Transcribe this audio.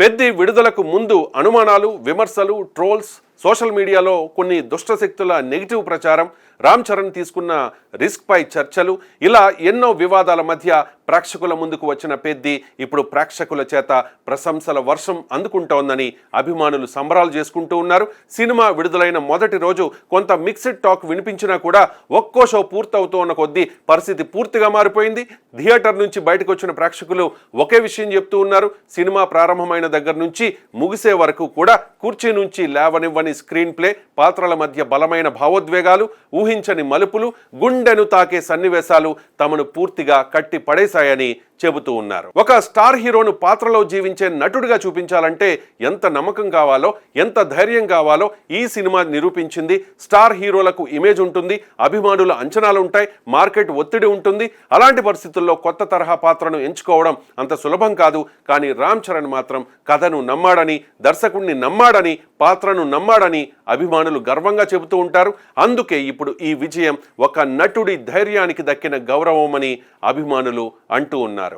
పెద్ది విడుదలకు ముందు అనుమానాలు, విమర్శలు, ట్రోల్స్, సోషల్ మీడియాలో కొన్ని దుష్టశక్తుల నెగిటివ్ ప్రచారం, రామ్ చరణ్ తీసుకున్న రిస్క్ పై చర్చలు, ఇలా ఎన్నో వివాదాల మధ్య ప్రేక్షకుల ముందుకు వచ్చిన పెద్ది ఇప్పుడు ప్రేక్షకుల చేత ప్రశంసల వర్షం అందుకుంటోందని అభిమానులు సంబరాలు చేసుకుంటూ ఉన్నారు. సినిమా విడుదలైన మొదటి రోజు కొంత మిక్స్డ్ టాక్ వినిపించినా కూడా ఒక్కో షో పూర్తవుతూ ఉన్న కొద్దీ పరిస్థితి పూర్తిగా మారిపోయింది. థియేటర్ నుంచి బయటకు వచ్చిన ప్రేక్షకులు ఒకే విషయం చెప్తూ ఉన్నారు. సినిమా ప్రారంభమైన దగ్గర నుంచి ముగిసే వరకు కూడా కుర్చీ నుంచి లేవనివ్వని స్క్రీన్ ప్లే, పాత్రల మధ్య బలమైన భావోద్వేగాలు, ఊహించని మలుపులు, గుండెను తాకే సన్నివేశాలు తమను పూర్తిగా కట్టి పడేశాయని చెబుతూ ఉన్నారు. ఒక స్టార్ హీరోను పాత్రలో జీవించే నటుడిగా చూపించాలంటే ఎంత నమ్మకం కావాలో, ఎంత ధైర్యం కావాలో ఈ సినిమా నిరూపించింది. స్టార్ హీరోలకు ఇమేజ్ ఉంటుంది, అభిమానుల అంచనాలు ఉంటాయి, మార్కెట్ ఒత్తిడి ఉంటుంది. అలాంటి పరిస్థితుల్లో కొత్త తరహా పాత్రను ఎంచుకోవడం అంత సులభం కాదు. కానీ రామ్ చరణ్ మాత్రం కథను నమ్మాడని, దర్శకుడిని నమ్మాడని, పాత్రను నమ్మాడని అభిమానులు గర్వంగా చెబుతూ ఉంటారు. అందుకే ఇప్పుడు ఈ విజయం ఒక నటుడి ధైర్యానికి దక్కిన గౌరవమని అభిమానులు అంటూ ఉన్నారు.